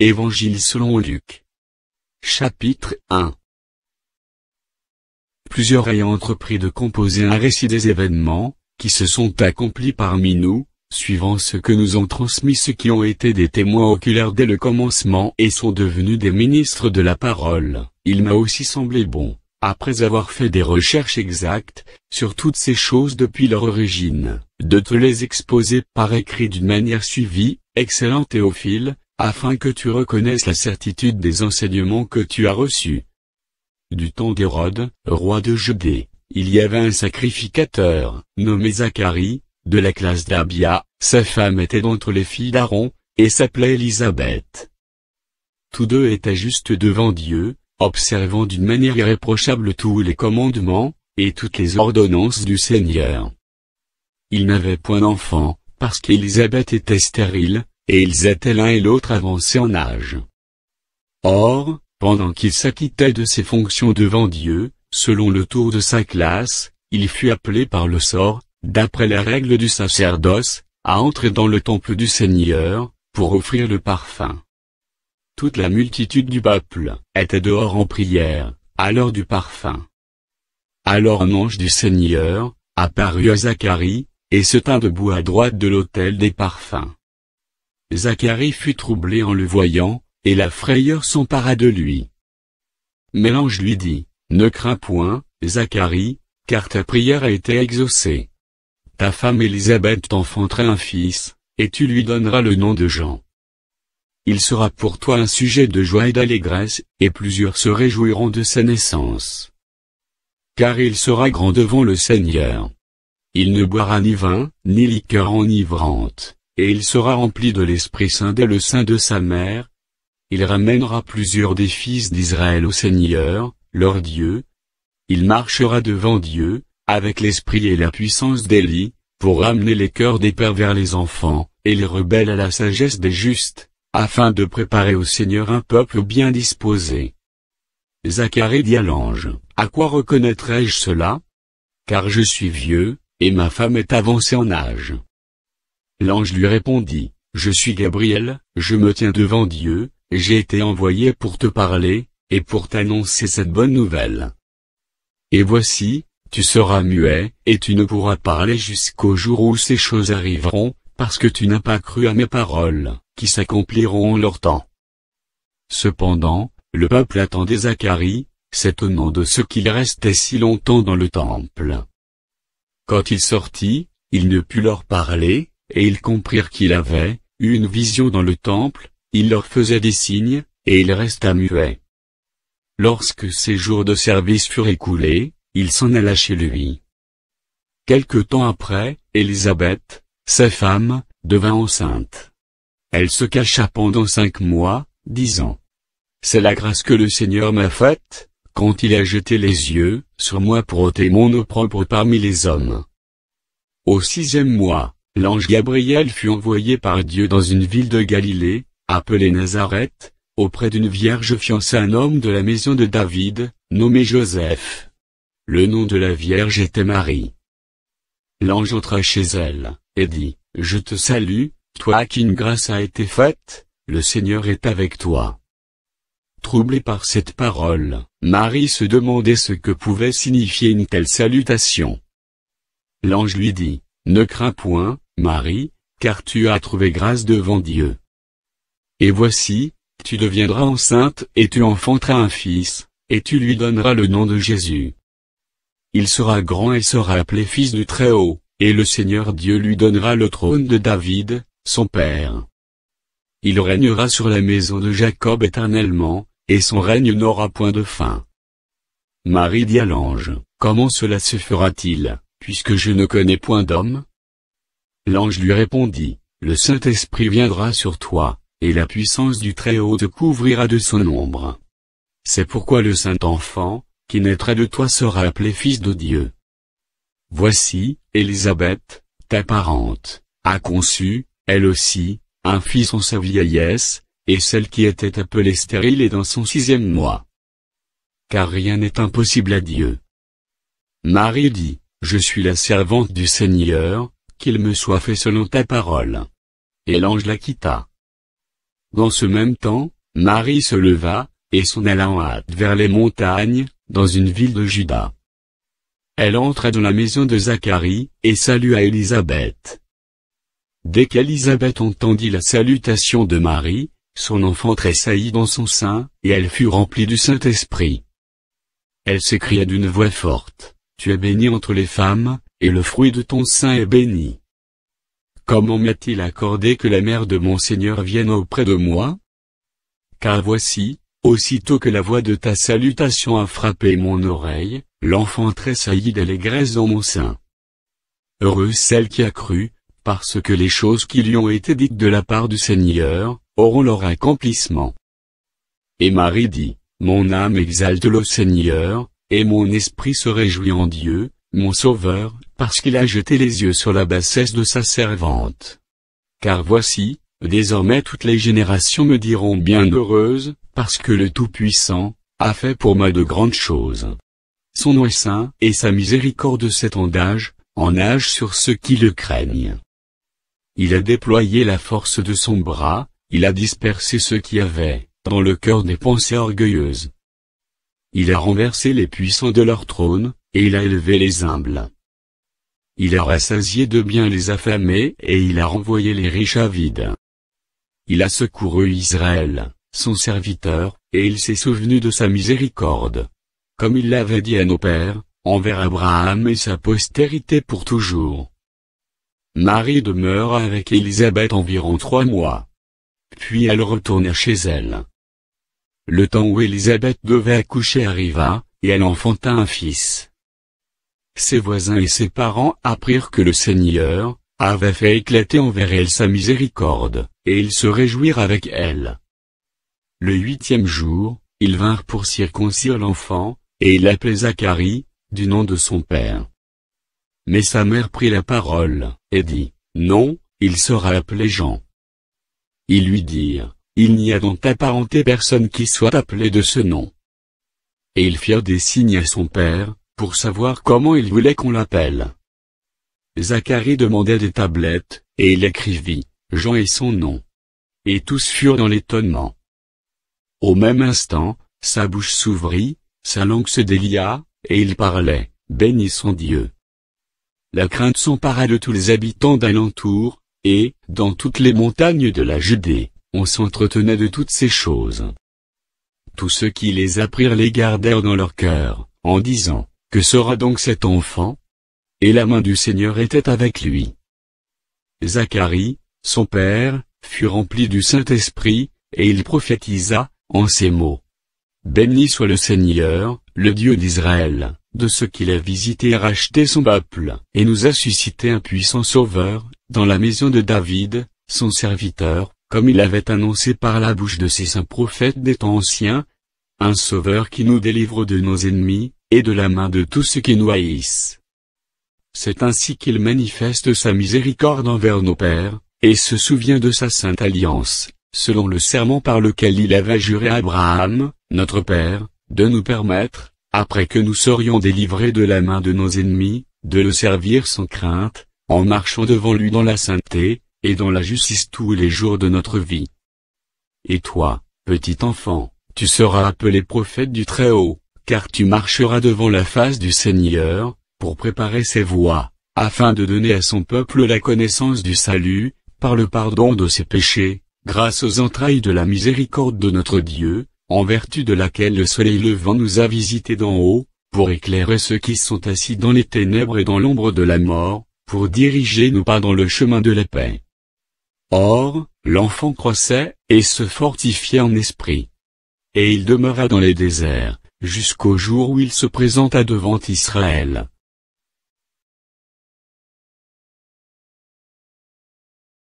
Évangile selon Luc. Chapitre 1. Plusieurs ayant entrepris de composer un récit des événements, qui se sont accomplis parmi nous, suivant ce que nous ont transmis ceux qui ont été des témoins oculaires dès le commencement et sont devenus des ministres de la parole, il m'a aussi semblé bon, après avoir fait des recherches exactes, sur toutes ces choses depuis leur origine, de te les exposer par écrit d'une manière suivie, excellent Théophile, afin que tu reconnaisses la certitude des enseignements que tu as reçus. Du temps d'Hérode, roi de Judée, il y avait un sacrificateur, nommé Zacharie, de la classe d'Abia, sa femme était d'entre les filles d'Aaron, et s'appelait Élisabeth. Tous deux étaient justes devant Dieu, observant d'une manière irréprochable tous les commandements, et toutes les ordonnances du Seigneur. Ils n'avaient point d'enfant, parce qu'Élisabeth était stérile, et ils étaient l'un et l'autre avancés en âge. Or, pendant qu'il s'acquittait de ses fonctions devant Dieu, selon le tour de sa classe, il fut appelé par le sort, d'après les règles du sacerdoce, à entrer dans le temple du Seigneur, pour offrir le parfum. Toute la multitude du peuple était dehors en prière, à l'heure du parfum. Alors un ange du Seigneur apparut à Zacharie, et se tint debout à droite de l'autel des parfums. Zacharie fut troublé en le voyant, et la frayeur s'empara de lui. Mais l'ange lui dit, « Ne crains point, Zacharie, car ta prière a été exaucée. Ta femme Élisabeth t'enfantera un fils, et tu lui donneras le nom de Jean. Il sera pour toi un sujet de joie et d'allégresse, et plusieurs se réjouiront de sa naissance. Car il sera grand devant le Seigneur. Il ne boira ni vin, ni liqueur enivrante, et il sera rempli de l'Esprit Saint dès le sein de sa mère. Il ramènera plusieurs des fils d'Israël au Seigneur, leur Dieu. Il marchera devant Dieu, avec l'esprit et la puissance d'Élie, pour ramener les cœurs des pères vers les enfants, et les rebelles à la sagesse des justes, afin de préparer au Seigneur un peuple bien disposé. » Zacharie dit à l'ange, « À quoi reconnaîtrai-je cela? Car je suis vieux, et ma femme est avancée en âge. » L'ange lui répondit, « Je suis Gabriel, je me tiens devant Dieu, et j'ai été envoyé pour te parler, et pour t'annoncer cette bonne nouvelle. Et voici, tu seras muet, et tu ne pourras parler jusqu'au jour où ces choses arriveront, parce que tu n'as pas cru à mes paroles, qui s'accompliront en leur temps. » Cependant, le peuple attendait Zacharie, s'étonnant de ce qu'il restait si longtemps dans le temple. Quand il sortit, il ne put leur parler, et ils comprirent qu'il avait eu une vision dans le temple, il leur faisait des signes, et il resta muet. Lorsque ses jours de service furent écoulés, il s'en alla chez lui. Quelque temps après, Élisabeth, sa femme, devint enceinte. Elle se cacha pendant 5 mois, disant, « C'est la grâce que le Seigneur m'a faite, quand il a jeté les yeux sur moi pour ôter mon opprobre parmi les hommes. » Au 6e mois, l'ange Gabriel fut envoyé par Dieu dans une ville de Galilée, appelée Nazareth, auprès d'une vierge fiancée à un homme de la maison de David, nommé Joseph. Le nom de la vierge était Marie. L'ange entra chez elle, et dit, « Je te salue, toi à qui une grâce a été faite, le Seigneur est avec toi. » Troublée par cette parole, Marie se demandait ce que pouvait signifier une telle salutation. L'ange lui dit, « Ne crains point, Marie, car tu as trouvé grâce devant Dieu. Et voici, tu deviendras enceinte et tu enfanteras un fils, et tu lui donneras le nom de Jésus. Il sera grand et sera appelé fils du Très-Haut, et le Seigneur Dieu lui donnera le trône de David, son père. Il régnera sur la maison de Jacob éternellement, et son règne n'aura point de fin. » Marie dit à l'ange, « Comment cela se fera-t-il, puisque je ne connais point d'homme? » L'ange lui répondit, « Le Saint-Esprit viendra sur toi, et la puissance du Très-Haut te couvrira de son ombre. C'est pourquoi le Saint-Enfant, qui naîtra de toi sera appelé Fils de Dieu. Voici, Élisabeth, ta parente, a conçu, elle aussi, un fils en sa vieillesse, et celle qui était appelée stérile est dans son 6e mois. Car rien n'est impossible à Dieu. » Marie dit, « Je suis la servante du Seigneur, qu'il me soit fait selon ta parole. » Et l'ange la quitta. Dans ce même temps, Marie se leva, et s'en alla en hâte vers les montagnes, dans une ville de Juda. Elle entra dans la maison de Zacharie, et salua Élisabeth. Dès qu'Élisabeth entendit la salutation de Marie, son enfant tressaillit dans son sein, et elle fut remplie du Saint-Esprit. Elle s'écria d'une voix forte, « Tu es bénie entre les femmes, et le fruit de ton sein est béni. Comment m'a-t-il accordé que la mère de mon Seigneur vienne auprès de moi? Car voici, aussitôt que la voix de ta salutation a frappé mon oreille, l'enfant tressaillit d'allégresse dans mon sein. Heureuse celle qui a cru, parce que les choses qui lui ont été dites de la part du Seigneur, auront leur accomplissement. » Et Marie dit, « Mon âme exalte le Seigneur, et mon esprit se réjouit en Dieu, mon Sauveur, parce qu'il a jeté les yeux sur la bassesse de sa servante. Car voici, désormais toutes les générations me diront bienheureuse, parce que le Tout-Puissant a fait pour moi de grandes choses. Son nom est saint, et sa miséricorde s'étend d'âge en âge sur ceux qui le craignent. Il a déployé la force de son bras, il a dispersé ceux qui avaient, dans le cœur des pensées orgueilleuses. Il a renversé les puissants de leur trône, et il a élevé les humbles. Il a rassasié de biens les affamés, et il a renvoyé les riches avides. Il a secouru Israël, son serviteur, et il s'est souvenu de sa miséricorde. Comme il l'avait dit à nos pères, envers Abraham et sa postérité pour toujours. Marie demeura avec Élisabeth environ 3 mois. Puis elle retourna chez elle. Le temps où Élisabeth devait accoucher arriva, et elle enfanta un fils. Ses voisins et ses parents apprirent que le Seigneur avait fait éclater envers elle sa miséricorde, et ils se réjouirent avec elle. Le 8e jour, ils vinrent pour circoncire l'enfant, et ils l'appelaient Zacharie, du nom de son père. Mais sa mère prit la parole, et dit, « Non, il sera appelé Jean. » Ils lui dirent, « Il n'y a dans ta parenté personne qui soit appelé de ce nom. » Et ils firent des signes à son père, pour savoir comment il voulait qu'on l'appelle. Zacharie demanda des tablettes, et il écrivit, Jean est son nom. Et tous furent dans l'étonnement. Au même instant, sa bouche s'ouvrit, sa langue se délia, et il parlait, béni son Dieu. La crainte s'empara de tous les habitants d'alentour, et, dans toutes les montagnes de la Judée, on s'entretenait de toutes ces choses. Tous ceux qui les apprirent les gardèrent dans leur cœur, en disant, que sera donc cet enfant? Et la main du Seigneur était avec lui. Zacharie, son père, fut rempli du Saint-Esprit, et il prophétisa, en ces mots. Béni soit le Seigneur, le Dieu d'Israël, de ce qu'il a visité et racheté son peuple, et nous a suscité un puissant sauveur, dans la maison de David, son serviteur, comme il avait annoncé par la bouche de ses saints prophètes des temps anciens, un sauveur qui nous délivre de nos ennemis, et de la main de tous ceux qui nous haïssent. C'est ainsi qu'il manifeste sa miséricorde envers nos pères, et se souvient de sa sainte alliance, selon le serment par lequel il avait juré à Abraham, notre père, de nous permettre, après que nous serions délivrés de la main de nos ennemis, de le servir sans crainte, en marchant devant lui dans la sainteté, et dans la justice tous les jours de notre vie. Et toi, petit enfant, tu seras appelé prophète du Très-Haut, car tu marcheras devant la face du Seigneur, pour préparer ses voies, afin de donner à son peuple la connaissance du salut, par le pardon de ses péchés, grâce aux entrailles de la miséricorde de notre Dieu, en vertu de laquelle le soleil levant nous a visités d'en haut, pour éclairer ceux qui sont assis dans les ténèbres et dans l'ombre de la mort, pour diriger nos pas dans le chemin de la paix. Or, l'enfant croissait, et se fortifiait en esprit. Et il demeura dans les déserts, jusqu'au jour où il se présenta devant Israël.